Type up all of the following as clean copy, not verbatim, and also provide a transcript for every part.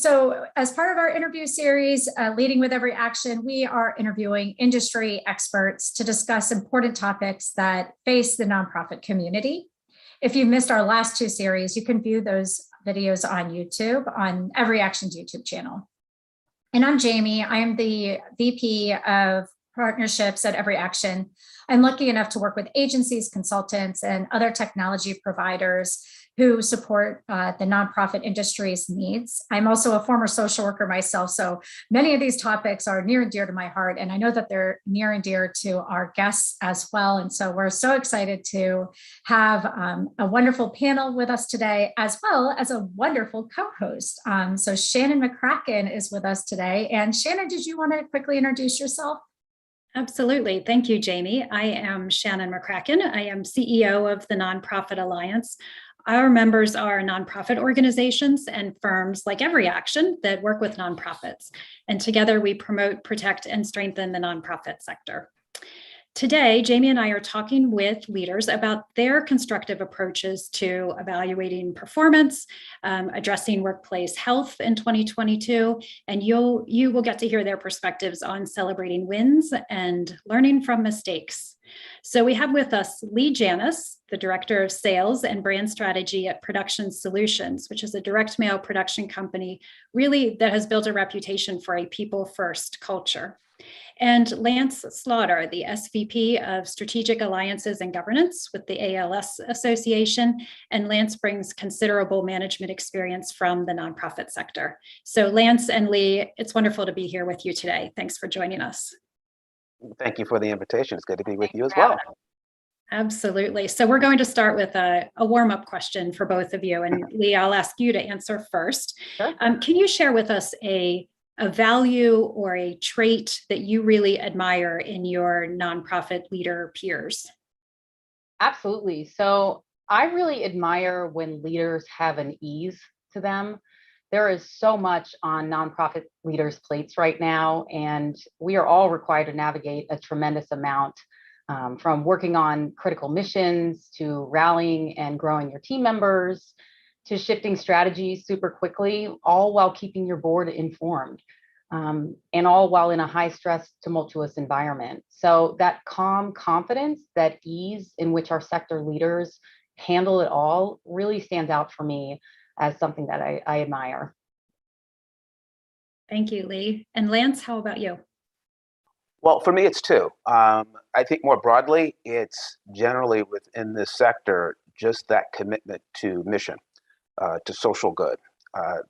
So as part of our interview series, Leading with Every Action, we are interviewing industry experts to discuss important topics that face the nonprofit community. If you've missed our last two series, you can view those videos on YouTube, on Every Action's YouTube channel. And I'm Jamie. I am the VP of Partnerships at Every Action. I'm lucky enough to work with agencies, consultants, and other technology providers who support the nonprofit industry's needs. I'm also a former social worker myself, so many of these topics are near and dear to my heart, and I know that they're near and dear to our guests as well. And so we're so excited to have a wonderful panel with us today, as well as a wonderful co-host. So Shannon McCracken is with us today. And Shannon, did you want to quickly introduce yourself? Absolutely. Thank you, Jamie. I am Shannon McCracken. I am CEO of the Nonprofit Alliance. Our members are nonprofit organizations and firms like Every Action that work with nonprofits. And together we promote, protect, and strengthen the nonprofit sector. Today, Jamie and I are talking with leaders about their constructive approaches to evaluating performance, addressing workplace health in 2022, and you will get to hear their perspectives on celebrating wins and learning from mistakes. So we have with us Leigh Janis, the Director of Sales and Brand Strategy at Production Solutions, which is a direct mail production company really that has built a reputation for a people-first culture. And Lance Slaughter, the SVP of Strategic Alliances and Governance with the ALS Association. And Lance brings considerable management experience from the nonprofit sector. So Lance and Leigh, it's wonderful to be here with you today. Thanks for joining us. Thank you for the invitation. It's good to be with you as well. Absolutely. So we're going to start with a warm-up question for both of you. And Leigh, I'll ask you to answer first. Sure. Can you share with us a value or a trait that you really admire in your nonprofit leader peers? Absolutely. So I really admire when leaders have an ease to them. There is so much on nonprofit leaders' plates right now, and we are all required to navigate a tremendous amount, from working on critical missions to rallying and growing your team members to shifting strategies super quickly, all while keeping your board informed, and all while in a high-stress, tumultuous environment. So that calm confidence, that ease in which our sector leaders handle it all really stands out for me as something that I admire. Thank you, Leigh. And Lance, how about you? Well, for me, it's two. I think more broadly, it's generally within this sector, just that commitment to mission, to social good.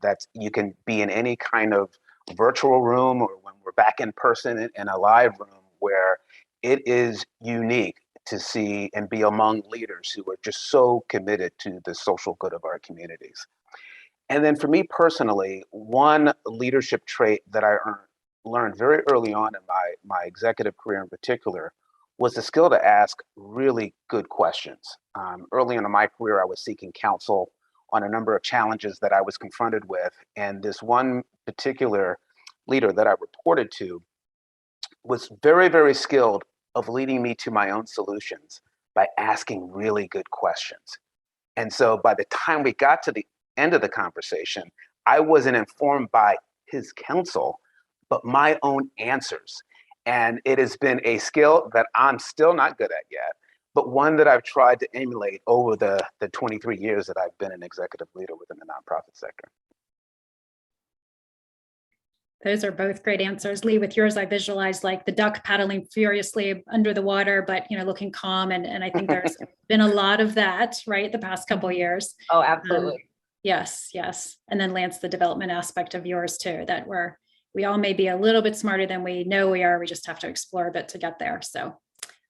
That you can be in any kind of virtual room or when we're back in person in a live room where it is unique to see and be among leaders who are just so committed to the social good of our communities. And then for me personally, one leadership trait that I learned very early on in my executive career in particular was the skill to ask really good questions. Early in my career, I was seeking counsel on a number of challenges that I was confronted with. And this one particular leader that I reported to was very, very skilled of leading me to my own solutions by asking really good questions. And so by the time we got to the end of the conversation, I wasn't informed by his counsel, but my own answers. And it has been a skill that I'm still not good at yet, but one that I've tried to emulate over the 23 years that I've been an executive leader within the nonprofit sector. Those are both great answers. Leigh, with yours, I visualized like the duck paddling furiously under the water, but looking calm. And I think there's been a lot of that, right, the past couple of years. Oh, absolutely. Yes. And then Lance, the development aspect of yours too, that we all may be a little bit smarter than we know we are. We just have to explore a bit to get there. So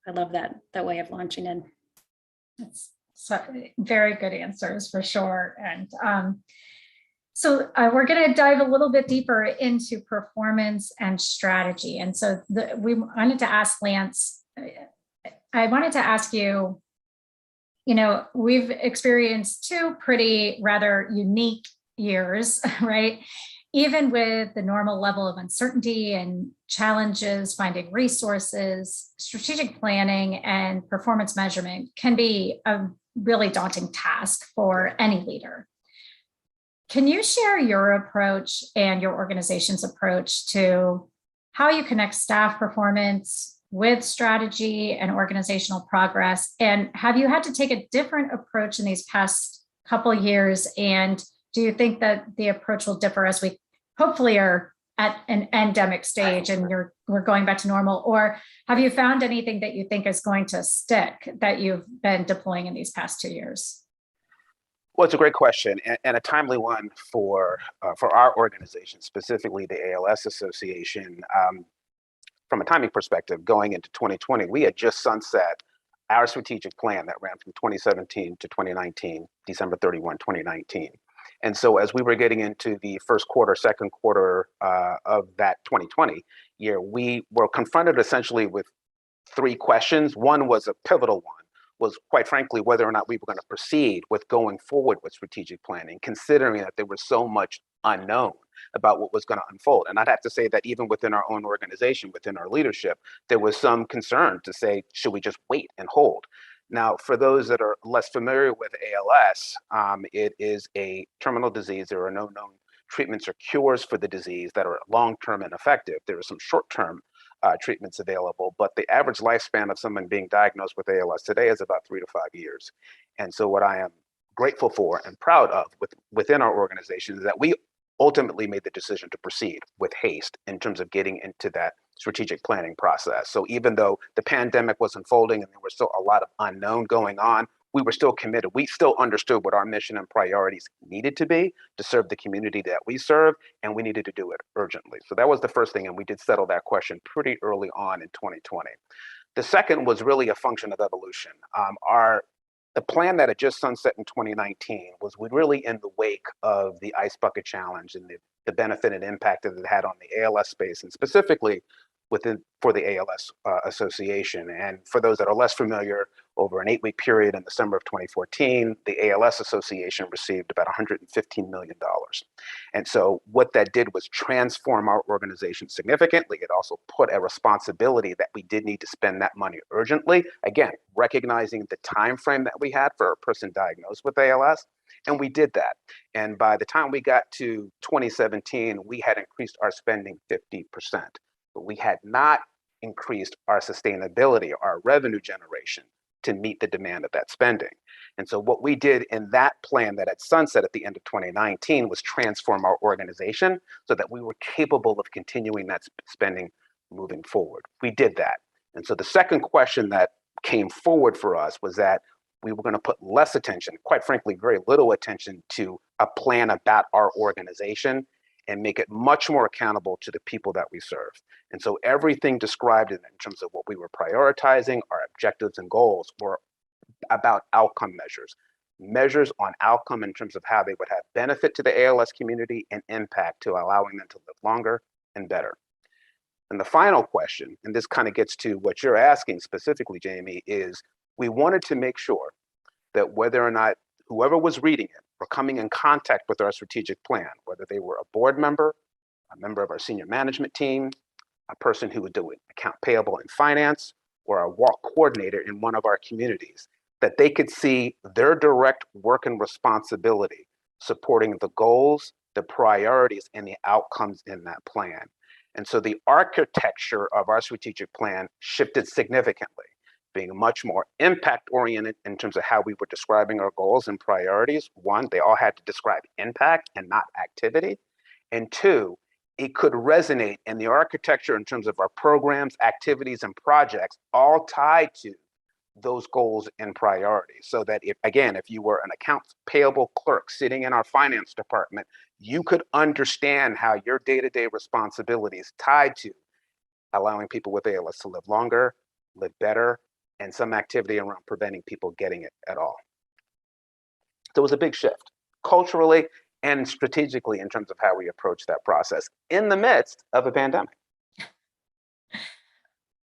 I love that way of launching in. That's very good answers for sure. And so we're going to dive a little bit deeper into performance and strategy. And so we wanted to ask Lance, I wanted to ask you, we've experienced two rather unique years, right? Even with the normal level of uncertainty and challenges, finding resources, strategic planning and performance measurement can be a really daunting task for any leader. Can you share your approach and your organization's approach to how you connect staff performance with strategy and organizational progress? And have you had to take a different approach in these past couple of years? And do you think that the approach will differ as we hopefully are at an endemic stage and we're going back to normal? Or have you found anything that you think is going to stick that you've been deploying in these past 2 years? Well, it's a great question and a timely one for our organization, specifically the ALS Association. From a timing perspective, going into 2020, we had just sunset our strategic plan that ran from 2017 to 2019, December 31, 2019. And so as we were getting into the first quarter, second quarter of that 2020 year, we were confronted essentially with three questions. One was a pivotal one, was quite frankly, whether or not we were going to proceed with going forward with strategic planning, considering that there was so much unknown about what was going to unfold. And I'd have to say that even within our own organization, within our leadership, there was some concern to say, should we just wait and hold? Now, for those that are less familiar with ALS, it is a terminal disease. There are no known treatments or cures for the disease that are long-term and effective. There are some short-term treatments available, but the average lifespan of someone being diagnosed with ALS today is about 3 to 5 years. And so what I am grateful for and proud of within our organization is that we ultimately made the decision to proceed with haste in terms of getting into that strategic planning process. So even though the pandemic was unfolding and there was still a lot of unknown going on, we were still committed. We still understood what our mission and priorities needed to be to serve the community that we serve, and we needed to do it urgently. So that was the first thing, and we did settle that question pretty early on in 2020. The second was really a function of evolution. The plan that had just sunset in 2019 was really in the wake of the Ice Bucket Challenge and the benefit and impact that it had on the ALS space, and specifically for the ALS Association. And for those that are less familiar, over an 8-week period in December of 2014, the ALS Association received about $115 million. And so what that did was transform our organization significantly. It also put a responsibility that we did need to spend that money urgently, again, recognizing the time frame that we had for a person diagnosed with ALS. And we did that. And by the time we got to 2017, we had increased our spending 50%. But we had not increased our sustainability, our revenue generation to meet the demand of that spending. And so what we did in that plan that at sunset at the end of 2019 was transform our organization so that we were capable of continuing that spending moving forward. We did that. And so the second question that came forward for us was that we were going to put less attention, quite frankly, very little attention to a plan about our organization and make it much more accountable to the people that we serve. And so everything described in terms of what we were prioritizing, our objectives and goals were about outcome measures on outcome in terms of how they would have benefit to the ALS community and impact to allowing them to live longer and better. And the final question, and this kind of gets to what you're asking specifically, Jamie, is we wanted to make sure that whether or not whoever was reading it or coming in contact with our strategic plan, whether they were a board member, a member of our senior management team, a person who would do account payable and finance, or a walk coordinator in one of our communities, that they could see their direct work and responsibility supporting the goals, the priorities, and the outcomes in that plan. And so the architecture of our strategic plan shifted significantly, being much more impact-oriented in terms of how we were describing our goals and priorities. One, they all had to describe impact and not activity. And two, it could resonate in the architecture in terms of our programs, activities, and projects, all tied to those goals and priorities. So that if you were an accounts payable clerk sitting in our finance department, you could understand how your day-to-day responsibilities tied to allowing people with ALS to live longer, live better, and some activity around preventing people getting it at all. So it was a big shift culturally and strategically in terms of how we approach that process in the midst of a pandemic.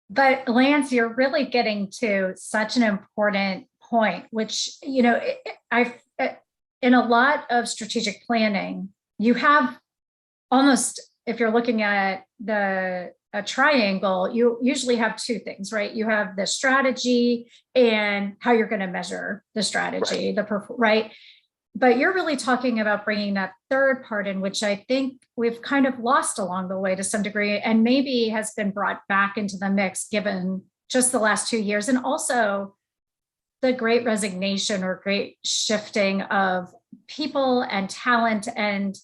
But Lance, you're really getting to such an important point, which, in a lot of strategic planning, you have almost, if you're looking at a triangle, you usually have two things, right? You have the strategy and how you're going to measure the strategy, right? but you're really talking about bringing that third part in, which I think we've kind of lost along the way to some degree, and maybe has been brought back into the mix given just the last 2 years, and also the great resignation or great shifting of people and talent, and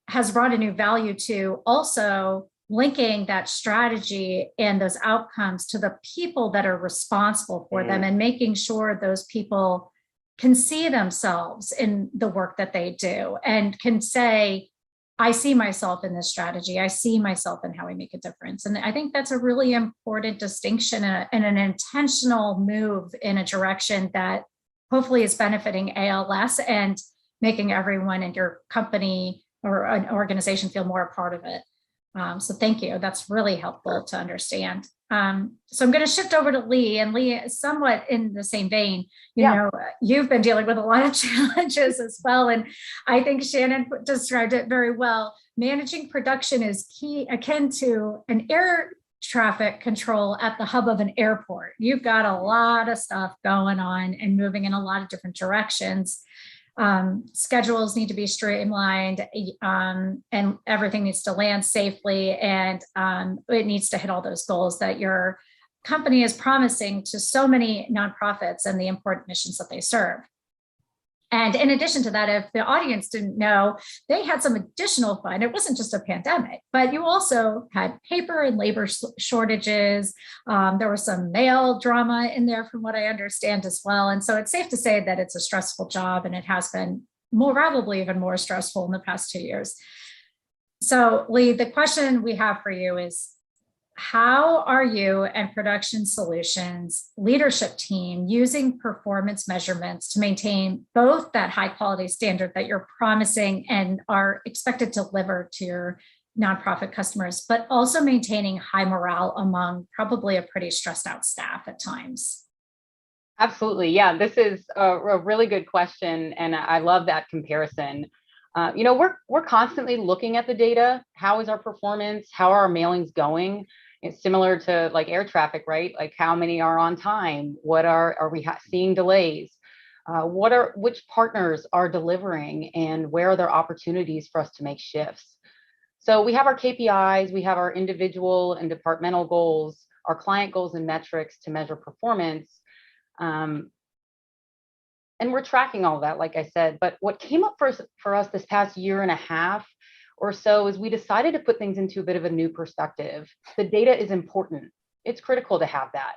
has brought a new value to also linking that strategy and those outcomes to the people that are responsible for them, and making sure those people can see themselves in the work that they do and can say, I see myself in this strategy. I see myself in how we make a difference. And I think that's a really important distinction and an intentional move in a direction that hopefully is benefiting ALS and making everyone in your company or an organization feel more a part of it. So thank you. That's really helpful to understand. So I'm going to shift over to Leigh, and Leigh, somewhat in the same vein, you know, you've been dealing with a lot of challenges as well. And I think Shannon described it very well. Managing production is key, akin to an air traffic control at the hub of an airport. You've got a lot of stuff going on and moving in a lot of different directions. Schedules need to be streamlined, and everything needs to land safely, and it needs to hit all those goals that your company is promising to so many nonprofits and the important missions that they serve. And in addition to that, if the audience didn't know, they had some additional fun. It wasn't just a pandemic, but you also had paper and labor shortages. There was some mail drama in there, from what I understand as well. And so it's safe to say that it's a stressful job, and it has been probably even more stressful in the past 2 years. So Leigh, the question we have for you is, how are you and Production Solutions leadership team using performance measurements to maintain both that high quality standard that you're promising and are expected to deliver to your nonprofit customers, but also maintaining high morale among probably a pretty stressed out staff at times? Absolutely. Yeah, this is a really good question. And I love that comparison. You know, we're constantly looking at the data. How is our performance? How are our mailings going? It's similar to like air traffic, right? Like how many are on time? What are we seeing delays? Which partners are delivering, and where are there opportunities for us to make shifts? So we have our KPIs, we have our individual and departmental goals, our client goals and metrics to measure performance. And we're tracking all that, like I said. But what came up for us this past year and a half or so is we decided to put things into a bit of a new perspective. The data is important. It's critical to have that.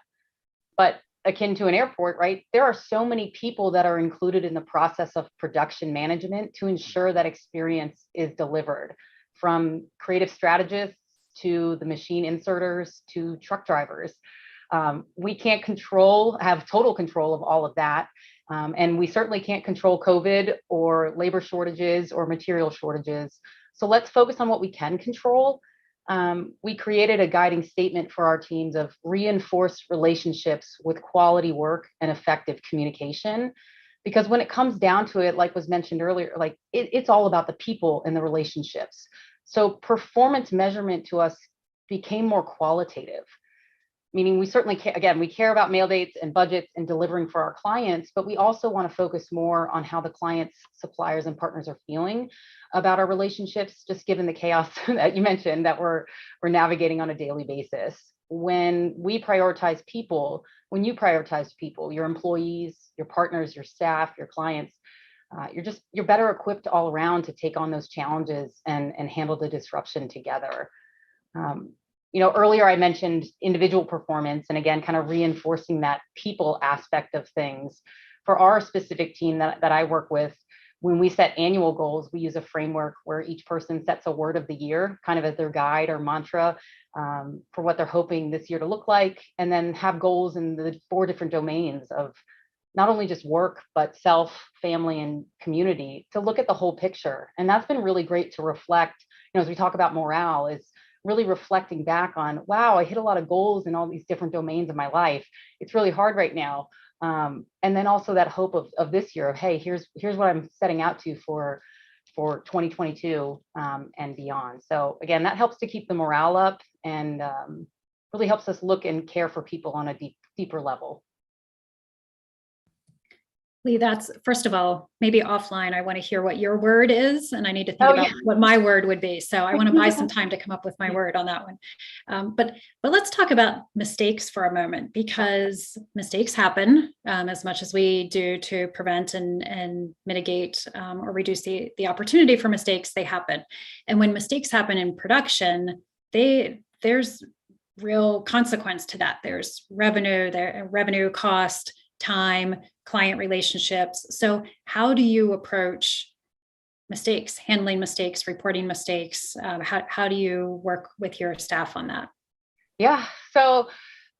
But akin to an airport, right? There are so many people that are included in the process of production management to ensure that experience is delivered, from creative strategists to the machine inserters to truck drivers. We can't have total control of all of that. And we certainly can't control COVID or labor shortages or material shortages. So let's focus on what we can control. We created a guiding statement for our teams of reinforced relationships with quality work and effective communication. Because when it comes down to it, like was mentioned earlier, like it's all about the people and the relationships. So performance measurement to us became more qualitative. Meaning we certainly we care about mail dates and budgets and delivering for our clients, but we also want to focus more on how the clients, suppliers, and partners are feeling about our relationships, just given the chaos that you mentioned that we're navigating on a daily basis. When you prioritize people, your employees, your partners, your staff, your clients, you're better equipped all around to take on those challenges and handle the disruption together. You know, earlier I mentioned individual performance, and again, kind of reinforcing that people aspect of things. For our specific team that I work with, when we set annual goals, we use a framework where each person sets a word of the year, kind of as their guide or mantra for what they're hoping this year to look like, and then have goals in the 4 different domains of not only just work, but self, family, and community, to look at the whole picture. And that's been really great to reflect, you know, as we talk about morale, is really reflecting back on, wow, I hit a lot of goals in all these different domains of my life. It's really hard right now. And then also that hope of this year of, hey, here's what I'm setting out to for 2022 and beyond. So again, that helps to keep the morale up and really helps us look and care for people on a deeper level. Leigh, that's, first of all, maybe offline, I want to hear what your word is, and I need to think Oh, about yeah. what my word would be. So I want to buy some time to come up with my word on that one. But let's talk about mistakes for a moment, because mistakes happen as much as we do to prevent and mitigate or reduce the opportunity for mistakes, they happen. And when mistakes happen in production, there's real consequence to that. There's revenue cost, time, client relationships. So how do you approach mistakes, handling mistakes, reporting mistakes? How do you work with your staff on that? Yeah. So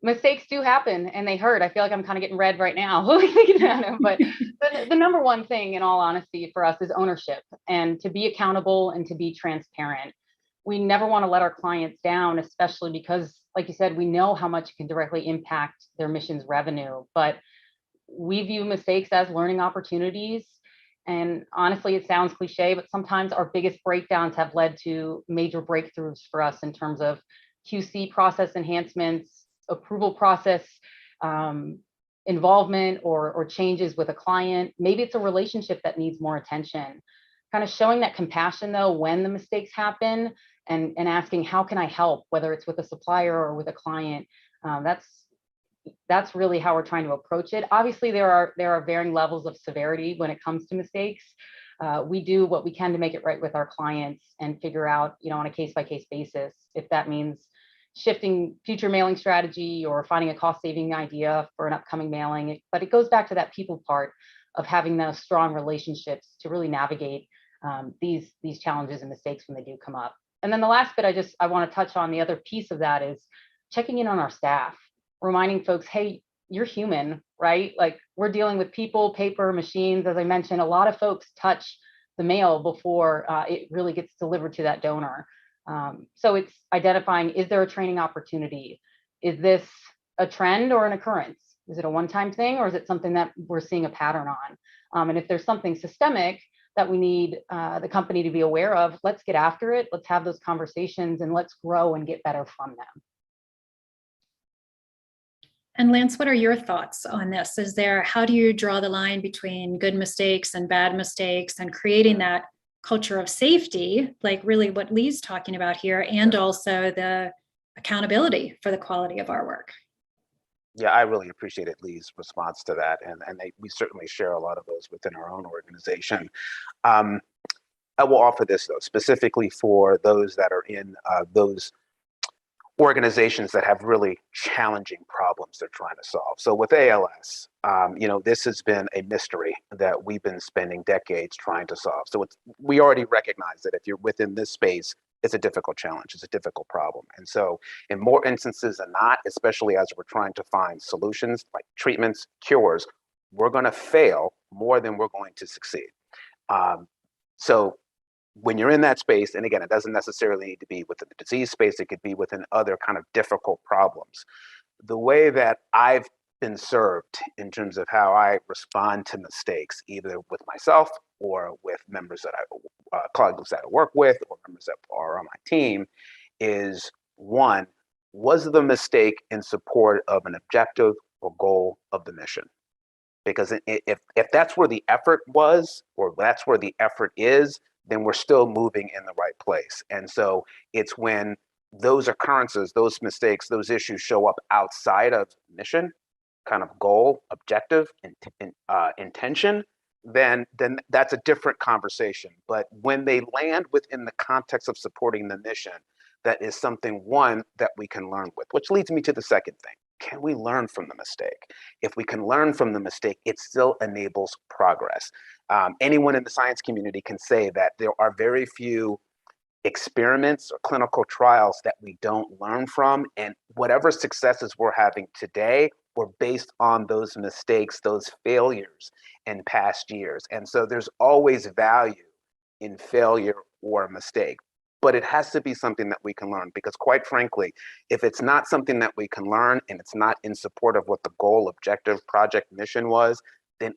mistakes do happen and they hurt. I feel like I'm kind of getting red right now thinking about it. But the number one thing, in all honesty, for us is ownership and to be accountable and to be transparent. We never want to let our clients down, especially because, like you said, we know how much it can directly impact their mission's revenue. But we view mistakes as learning opportunities. And honestly, it sounds cliche, but sometimes our biggest breakdowns have led to major breakthroughs for us in terms of QC process enhancements, approval process involvement, or changes with a client. Maybe it's a relationship that needs more attention. Kind of showing that compassion, though, when the mistakes happen, and asking, how can I help, whether it's with a supplier or with a client. That's really how we're trying to approach it. Obviously, there are varying levels of severity when it comes to mistakes. We do what we can to make it right with our clients and figure out, on a case-by-case basis, if that means shifting future mailing strategy or finding a cost-saving idea for an upcoming mailing. But it goes back to that people part of having those strong relationships to really navigate these challenges and mistakes when they do come up. And then the last bit I want to touch on, the other piece of that, is checking in on our staff, reminding folks, hey, you're human, right? Like, we're dealing with people, paper, machines. As I mentioned, a lot of folks touch the mail before it really gets delivered to that donor. So it's identifying, is there a training opportunity? Is this a trend or an occurrence? Is it a one-time thing, or is it something that we're seeing a pattern on? And if there's something systemic that we need the company to be aware of, let's get after it. Let's have those conversations and let's grow and get better from them. And Lance, what are your thoughts on this? How do you draw the line between good mistakes and bad mistakes and creating that culture of safety, like really what Leigh's talking about here, and also the accountability for the quality of our work? Yeah, I really appreciated Leigh's response to that, and we certainly share a lot of those within our own organization. I will offer this, though, specifically for those that are in those organizations that have really challenging problems they're trying to solve. So with ALS, this has been a mystery that we've been spending decades trying to solve. So we already recognize that if you're within this space, it's a difficult challenge, it's a difficult problem. And so in more instances than not, especially as we're trying to find solutions like treatments, cures, we're going to fail more than we're going to succeed. So when you're in that space, and again, it doesn't necessarily need to be within the disease space, it could be within other kind of difficult problems. The way that I've been served in terms of how I respond to mistakes, either with myself or with members that colleagues that I work with or members that are on my team, is one, was the mistake in support of an objective or goal of the mission? Because if that's where the effort was, or that's where the effort is, then we're still moving in the right place. And so it's when those occurrences, those mistakes, those issues show up outside of mission, kind of goal, objective, intention, then that's a different conversation. But when they land within the context of supporting the mission, that is something, one, that we can learn with, which leads me to the second thing. Can we learn from the mistake? If we can learn from the mistake, it still enables progress. Anyone in the science community can say that there are very few experiments or clinical trials that we don't learn from, and whatever successes we're having today were based on those mistakes, those failures in past years. And so there's always value in failure or mistake. But it has to be something that we can learn, because quite frankly, if it's not something that we can learn and it's not in support of what the goal, objective, project, mission was, then,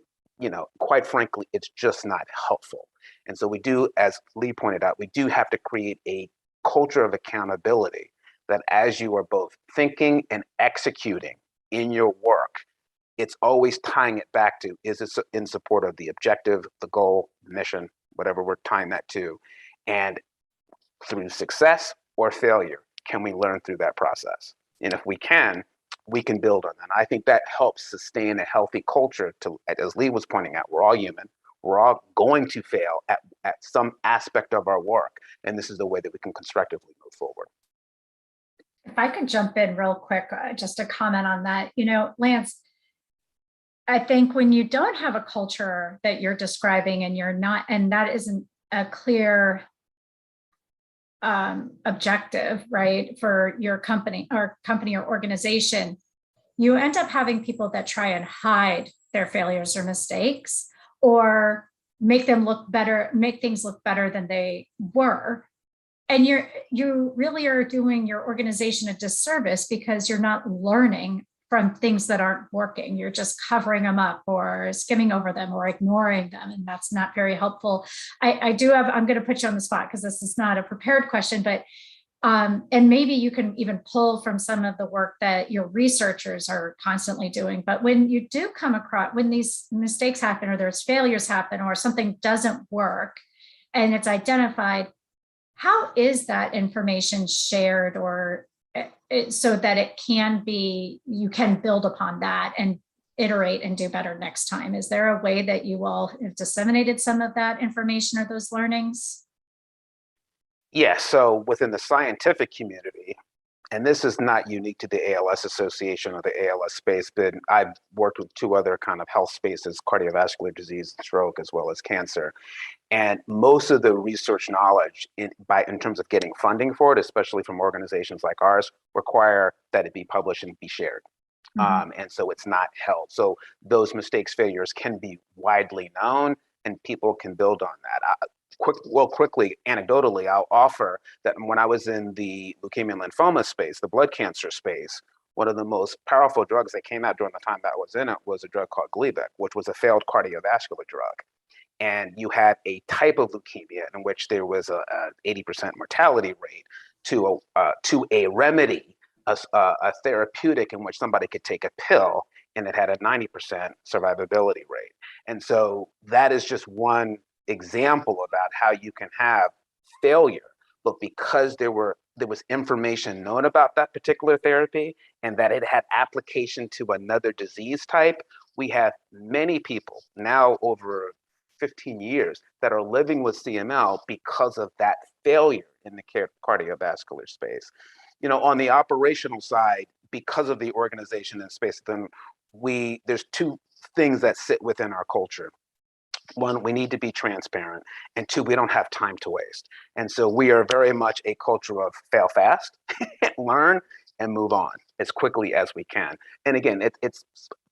quite frankly, it's just not helpful. And so we do, as Leigh pointed out, we do have to create a culture of accountability that as you are both thinking and executing in your work, it's always tying it back to, is it in support of the objective, the goal, the mission, whatever we're tying that to? And through success or failure, can we learn through that process? And if we can build on that. I think that helps sustain a healthy culture to, as Leigh was pointing out, we're all human. We're all going to fail at some aspect of our work. And this is the way that we can constructively move forward. If I could jump in real quick, just to comment on that, Lance, I think when you don't have a culture that you're describing and you're not, and that isn't a clear objective, right, for your company or organization, you end up having people that try and hide their failures or mistakes, or make things look better than they were. And you really are doing your organization a disservice, because you're not learning from things that aren't working. You're just covering them up or skimming over them or ignoring them. And that's not very helpful. I'm going to put you on the spot because this is not a prepared question, but and maybe you can even pull from some of the work that your researchers are constantly doing. But when you do come across, when these mistakes happen, or there's failures happen, or something doesn't work and it's identified, how is that information shared, or so that you can build upon that and iterate and do better next time? Is there a way that you all have disseminated some of that information or those learnings? Yeah, so within the scientific community, and this is not unique to the ALS Association or the ALS space, but I've worked with two other kind of health spaces, cardiovascular disease, stroke, as well as cancer. And most of the research knowledge in terms of getting funding for it, especially from organizations like ours, require that it be published and be shared. And so it's not held. So those mistakes, failures can be widely known, and people can build on that. Quickly, anecdotally, I'll offer that when I was in the leukemia and lymphoma space, the blood cancer space, one of the most powerful drugs that came out during the time that I was in it was a drug called Gleevec, which was a failed cardiovascular drug. And you had a type of leukemia in which there was a 80% mortality rate to a remedy, a therapeutic in which somebody could take a pill, and it had a 90% survivability rate. And so that is just one example about how you can have failure, but because there was information known about that particular therapy and that it had application to another disease type, we have many people now over 15 years that are living with CML because of that failure in the cardiovascular space. On the operational side, because of the organization and space, then there's two things that sit within our culture. One, we need to be transparent, and two, we don't have time to waste. And so we are very much a culture of fail fast, learn, and move on as quickly as we can. And again, it's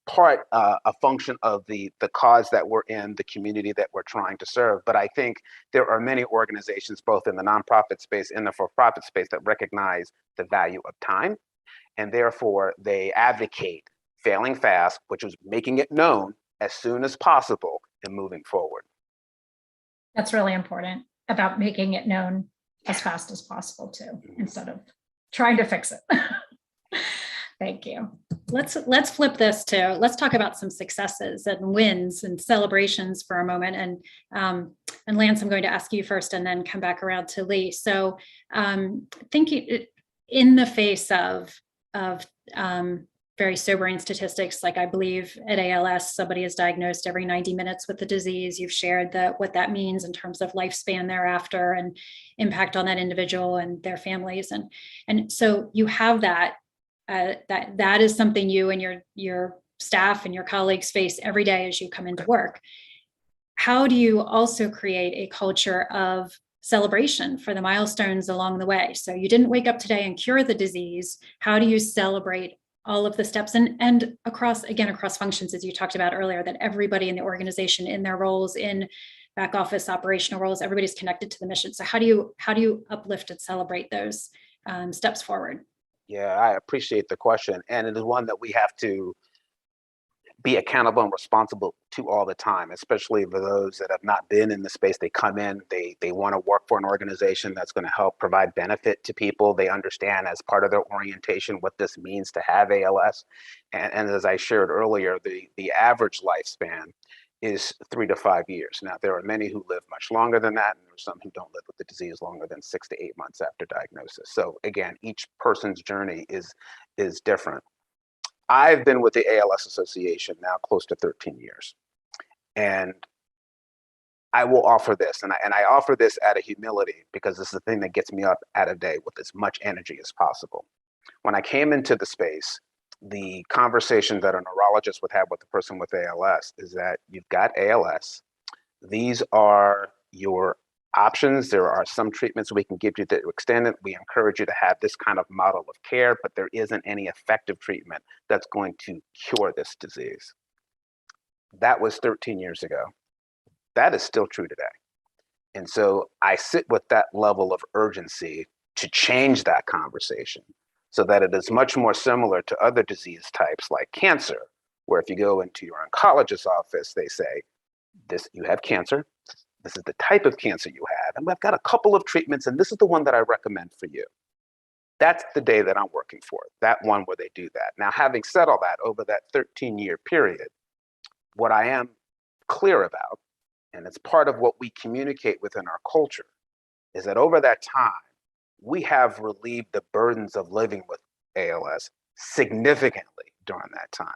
part a function of the cause that we're in, the community that we're trying to serve. But I think there are many organizations, both in the nonprofit space and the for-profit space, that recognize the value of time, and therefore they advocate failing fast, which is making it known as soon as possible and moving forward. That's really important, about making it known as fast as possible too, instead of trying to fix it. Thank you. Let's flip this to, let's talk about some successes and wins and celebrations for a moment. And Lance, I'm going to ask you first and then come back around to Leigh. So thinking in the face of very sobering statistics, like I believe at ALS, somebody is diagnosed every 90 minutes with the disease. You've shared what that means in terms of lifespan thereafter and impact on that individual and their families. And so you have that is something you and your staff and your colleagues face every day as you come into work. How do you also create a culture of celebration for the milestones along the way? So you didn't wake up today and cure the disease. How do you celebrate all of the steps and across functions, as you talked about earlier, that everybody in the organization, in their roles, in back office operational roles, everybody's connected to the mission. So how do you uplift and celebrate those steps forward? Yeah, I appreciate the question. And it is one that we have to be accountable and responsible to all the time, especially for those that have not been in the space. They come in, they want to work for an organization that's going to help provide benefit to people. They understand as part of their orientation what this means to have ALS. And as I shared earlier, the average lifespan is 3 to 5 years. Now, there are many who live much longer than that, and there are some who don't live with the disease longer than 6 to 8 months after diagnosis. So again, each person's journey is different. I've been with the ALS Association now close to 13 years. And I will offer this, and I offer this out of humility because this is the thing that gets me up out of day with as much energy as possible. When I came into the space, the conversation that a neurologist would have with the person with ALS is that you've got ALS. These are your options. There are some treatments we can give you to extend it. We encourage you to have this kind of model of care, but there isn't any effective treatment that's going to cure this disease. That was 13 years ago. That is still true today. And so I sit with that level of urgency to change that conversation so that it is much more similar to other disease types like cancer, where if you go into your oncologist's office, they say, you have cancer. This is the type of cancer you have, and we've got a couple of treatments, and this is the one that I recommend for you. That's the day that I'm working for, that one where they do that. Now, having said all that, over that 13-year period, what I am clear about, and it's part of what we communicate within our culture, is that over that time, we have relieved the burdens of living with ALS significantly during that time.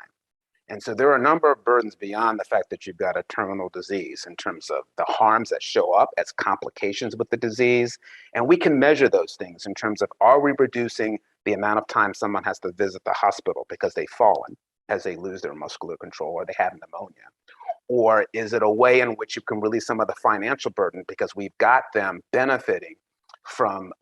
And so there are a number of burdens beyond the fact that you've got a terminal disease in terms of the harms that show up as complications with the disease. And we can measure those things in terms of, are we reducing the amount of time someone has to visit the hospital because they've fallen as they lose their muscular control or they have pneumonia? Or is it a way in which you can release some of the financial burden because we've got them benefiting from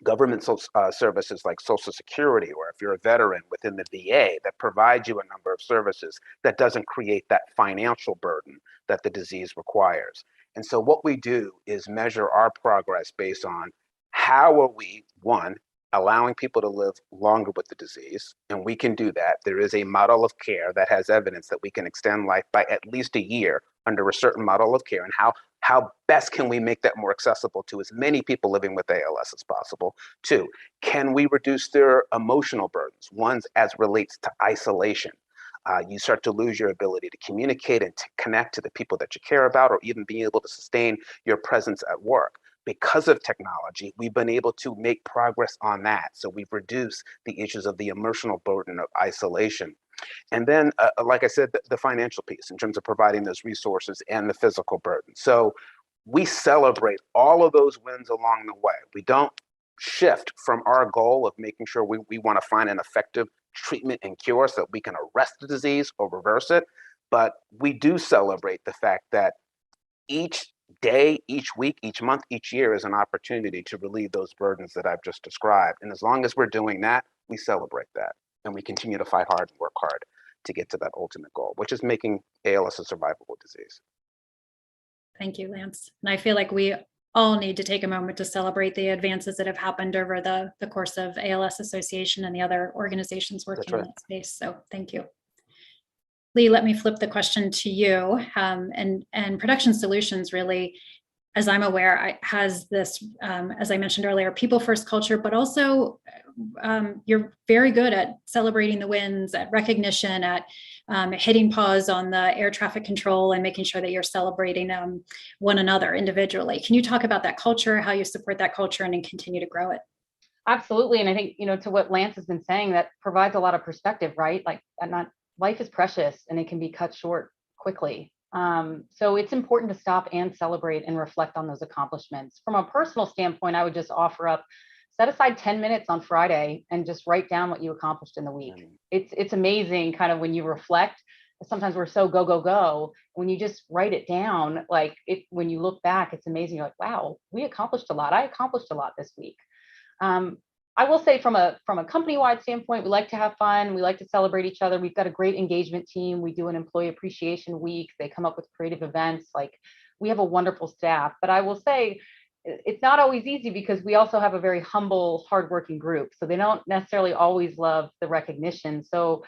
government services like Social Security, or if you're a veteran within the VA, that provides you a number of services that doesn't create that financial burden that the disease requires. And so what we do is measure our progress based on how are we, one, allowing people to live longer with the disease, and we can do that. There is a model of care that has evidence that we can extend life by at least a year under a certain model of care, and how best can we make that more accessible to as many people living with ALS as possible? Two, can we reduce their emotional burdens? One, as relates to isolation. You start to lose your ability to communicate and to connect to the people that you care about, or even being able to sustain your presence at work. Because of technology, we've been able to make progress on that. So we've reduced the issues of the emotional burden of isolation. And then, like I said, the financial piece in terms of providing those resources and the physical burden. So we celebrate all of those wins along the way. We don't shift from our goal of making sure we want to find an effective treatment and cure so that we can arrest the disease or reverse it. But we do celebrate the fact that each day, each week, each month, each year is an opportunity to relieve those burdens that I've just described. And as long as we're doing that, we celebrate that. And we continue to fight hard and work hard to get to that ultimate goal, which is making ALS a survivable disease. Thank you, Lance. And I feel like we all need to take a moment to celebrate the advances that have happened over the course of ALS Association and the other organizations working in that space. So thank you. Leigh, let me flip the question to you. And Production Solutions really, as I'm aware, has this, as I mentioned earlier, people first culture, but also you're very good at celebrating the wins, at recognition, at hitting pause on the air traffic control and making sure that you're celebrating one another individually. Can you talk about that culture, how you support that culture and continue to grow it? Absolutely. And I think, to what Lance has been saying, that provides a lot of perspective, right? Like, life is precious and it can be cut short quickly. So it's important to stop and celebrate and reflect on those accomplishments. From a personal standpoint, I would just offer up, set aside 10 minutes on Friday and just write down what you accomplished in the week. It's amazing kind of when you reflect. Sometimes we're so go, go, go. When you just write it down, when you look back, it's amazing. You're like, wow, we accomplished a lot. I accomplished a lot this week. I will say from a company-wide standpoint, we like to have fun. We like to celebrate each other. We've got a great engagement team. We do an employee appreciation week. They come up with creative events. We have a wonderful staff. But I will say it's not always easy because we also have a very humble, hardworking group. So they don't necessarily always love the recognition. So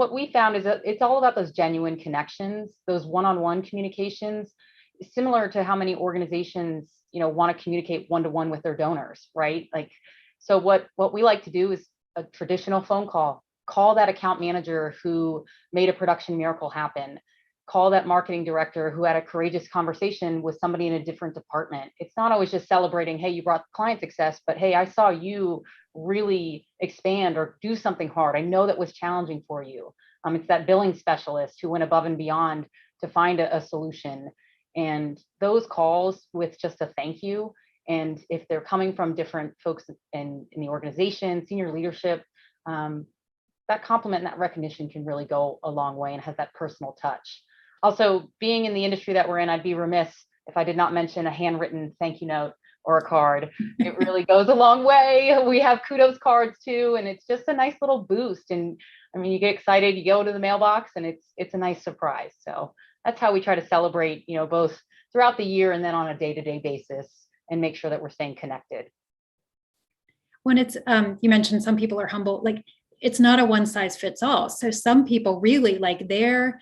what we found is that it's all about those genuine connections, those one-on-one communications, similar to how many organizations, want to communicate one-to-one with their donors, right? Like, so what we like to do is a traditional phone call that account manager who made a production miracle happen, call that marketing director who had a courageous conversation with somebody in a different department. It's not always just celebrating, hey, you brought client success, but hey, I saw you really expand or do something hard. I know that was challenging for you. It's that billing specialist who went above and beyond to find a solution. And those calls with just a thank you, and if they're coming from different folks in the organization, senior leadership, that compliment and that recognition can really go a long way and has that personal touch. Also, being in the industry that we're in, I'd be remiss if I did not mention a handwritten thank you note or a card. It really goes a long way. We have kudos cards too, and it's just a nice little boost. And I mean, you get excited, you go to the mailbox, and it's a nice surprise. So that's how we try to celebrate, both throughout the year and then on a day-to-day basis, and make sure that we're staying connected. When it's, you mentioned some people are humble, like it's not a one size fits all. So some people really like the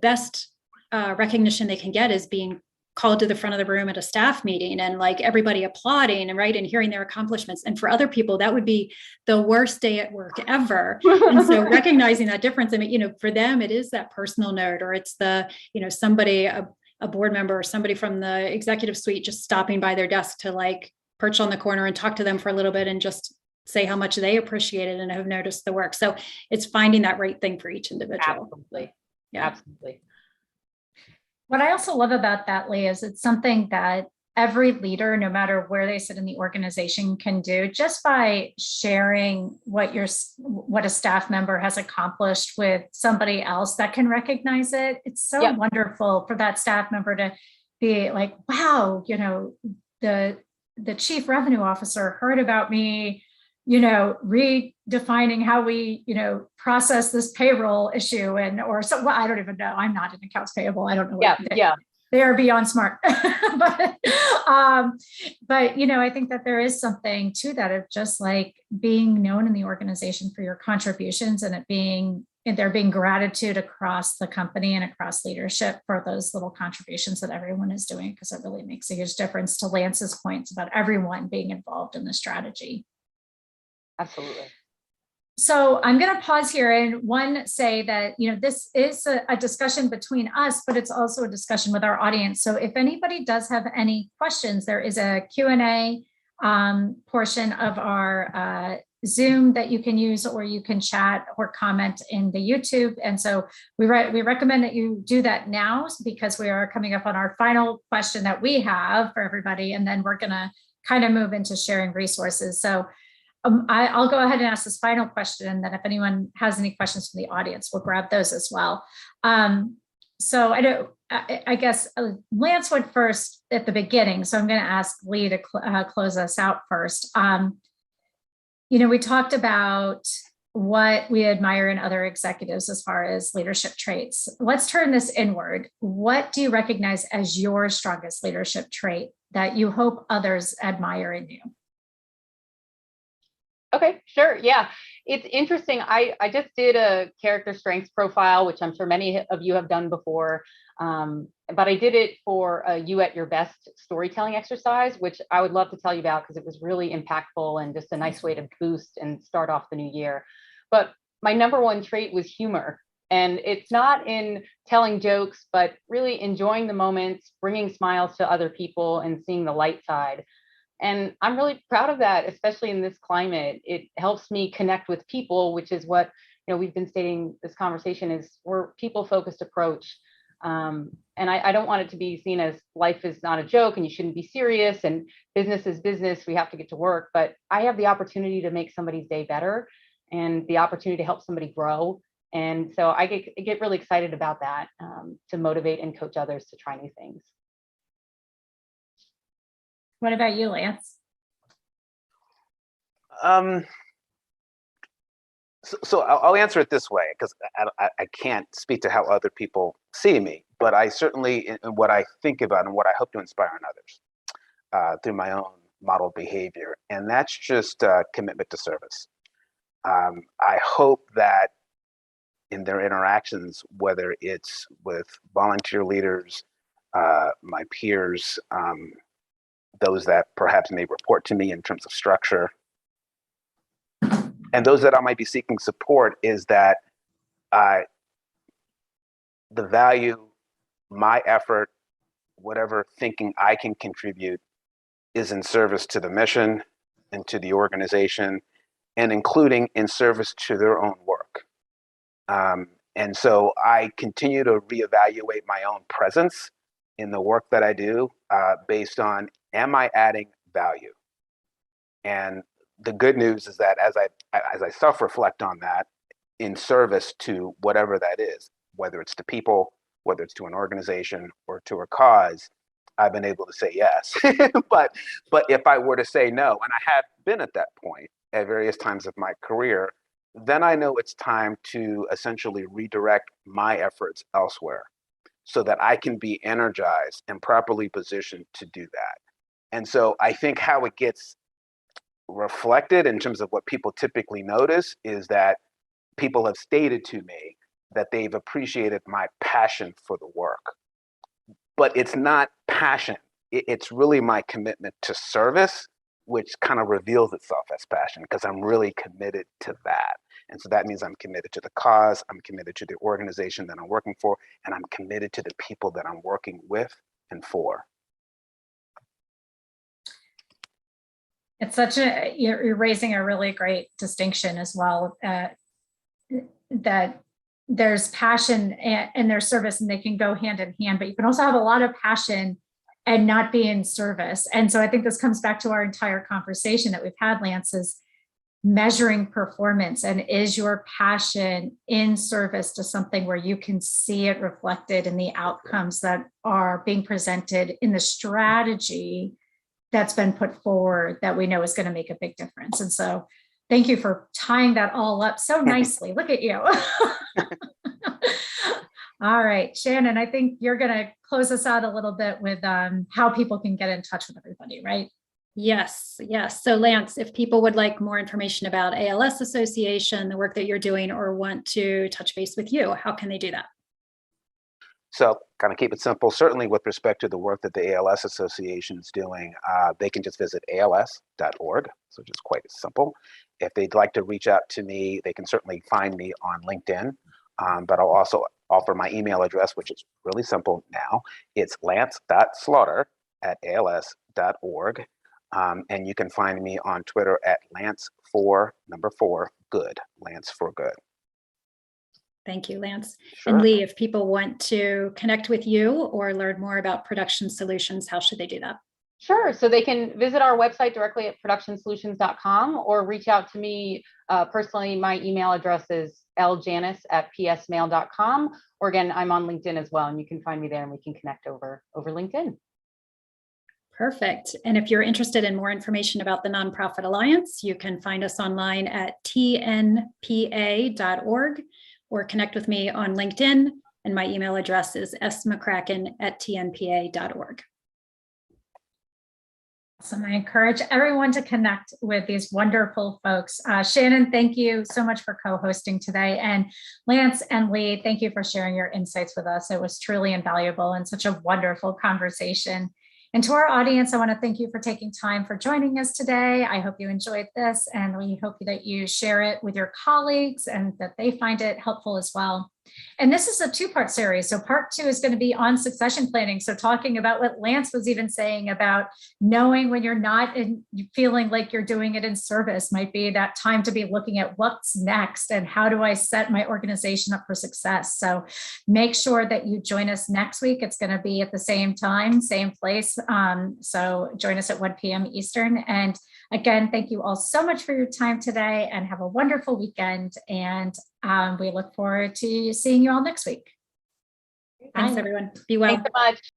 best recognition they can get is being called to the front of the room at a staff meeting and like everybody applauding and right and hearing their accomplishments. And for other people, that would be the worst day at work ever. And so recognizing that difference, I mean, for them, it is that personal note, or it's the, somebody, a board member or somebody from the executive suite just stopping by their desk to like perch on the corner and talk to them for a little bit and just say how much they appreciate it and have noticed the work. So it's finding that right thing for each individual. Absolutely. Yeah. Absolutely. What I also love about that, Leigh, is it's something that every leader, no matter where they sit in the organization, can do just by sharing what a staff member has accomplished with somebody else that can recognize it. It's so wonderful for that staff member to be like, wow, the chief revenue officer heard about me, redefining how we, process this payroll issue or so. Well, I don't even know. I'm not in accounts payable. I don't know. They are beyond smart. but I think that there is something to that of just like being known in the organization for your contributions and there being gratitude across the company and across leadership for those little contributions that everyone is doing, because it really makes a huge difference to Lance's points about everyone being involved in the strategy. Absolutely. So I'm going to pause here and say that, this is a discussion between us, but it's also a discussion with our audience. So if anybody does have any questions, there is a Q&A portion of our Zoom that you can use, or you can chat or comment in the YouTube. And so we recommend that you do that now, because we are coming up on our final question that we have for everybody. And then we're going to kind of move into sharing resources. So I'll go ahead and ask this final question, and then if anyone has any questions from the audience, we'll grab those as well. So I guess Lance went first at the beginning, so I'm going to ask Leigh to close us out first. We talked about what we admire in other executives as far as leadership traits. Let's turn this inward. What do you recognize as your strongest leadership trait that you hope others admire in you? Okay, sure. Yeah, it's interesting. I just did a character strengths profile, which I'm sure many of you have done before. But I did it for a You at Your Best storytelling exercise, which I would love to tell you about because it was really impactful and just a nice way to boost and start off the new year. But my number one trait was humor. And it's not in telling jokes, but really enjoying the moments, bringing smiles to other people and seeing the light side. And I'm really proud of that, especially in this climate. It helps me connect with people, which is what we've been stating this conversation is we're people-focused approach. And I don't want it to be seen as life is not a joke and you shouldn't be serious and business is business. We have to get to work. But I have the opportunity to make somebody's day better and the opportunity to help somebody grow. And so I get really excited about that, to motivate and coach others to try new things. What about you, Lance? So I'll answer it this way, because I can't speak to how other people see me, but I certainly, in what I think about and what I hope to inspire in others through my own model behavior, and that's just commitment to service. I hope that in their interactions, whether it's with volunteer leaders, my peers, those that perhaps may report to me in terms of structure, and those that I might be seeking support, is that the value, my effort, whatever thinking I can contribute is in service to the mission and to the organization, and including in service to their own work. And so I continue to reevaluate my own presence in the work that I do based on, am I adding value? And the good news is that as I self-reflect on that, in service to whatever that is, whether it's to people, whether it's to an organization or to a cause, I've been able to say yes. but if I were to say no, and I have been at that point at various times of my career, then I know it's time to essentially redirect my efforts elsewhere so that I can be energized and properly positioned to do that. And so I think how it gets reflected in terms of what people typically notice is that people have stated to me that they've appreciated my passion for the work. But it's not passion. It's really my commitment to service, which kind of reveals itself as passion, because I'm really committed to that. And so that means I'm committed to the cause, I'm committed to the organization that I'm working for, and I'm committed to the people that I'm working with and for. It's you're raising a really great distinction as well, that there's passion and there's service, and they can go hand in hand, but you can also have a lot of passion and not be in service. And so I think this comes back to our entire conversation that we've had, Lance, is measuring performance. And is your passion in service to something where you can see it reflected in the outcomes that are being presented in the strategy that's been put forward that we know is going to make a big difference. And so thank you for tying that all up so nicely. Look at you. All right, Shannon, I think you're going to close us out a little bit with how people can get in touch with everybody, right? Yes. So Lance, if people would like more information about ALS Association, the work that you're doing, or want to touch base with you, how can they do that? So kind of keep it simple. Certainly with respect to the work that the ALS Association is doing, they can just visit als.org, so just quite simple. If they'd like to reach out to me, they can certainly find me on LinkedIn, but I'll also offer my email address, which is really simple now. It's lance.slaughter@als.org, and you can find me on Twitter at Lance4good, Lance for good. Thank you, Lance. Sure. And Leigh, if people want to connect with you or learn more about Production Solutions, how should they do that? Sure. So they can visit our website directly at productionsolutions.com or reach out to me personally. My email address is ljanis@psmail.com. Or again, I'm on LinkedIn as well, and you can find me there and we can connect over LinkedIn. Perfect. And if you're interested in more information about the Nonprofit Alliance, you can find us online at tnpa.org or connect with me on LinkedIn. And my email address is smccracken@tnpa.org. Awesome. I encourage everyone to connect with these wonderful folks. Shannon, thank you so much for co-hosting today. And Lance and Leigh, thank you for sharing your insights with us. It was truly invaluable and such a wonderful conversation. And to our audience, I want to thank you for taking time for joining us today. I hope you enjoyed this, and we hope that you share it with your colleagues and that they find it helpful as well. And this is a two-part series. So part 2 is going to be on succession planning. So talking about what Lance was even saying about knowing when you're not feeling like you're doing it in service might be that time to be looking at what's next and how do I set my organization up for success. So make sure that you join us next week. It's going to be at the same time, same place. So join us at 1 p.m. Eastern. And again, thank you all so much for your time today, and have a wonderful weekend. And we look forward to seeing you all next week. Thanks, everyone. Be well. Thanks so much.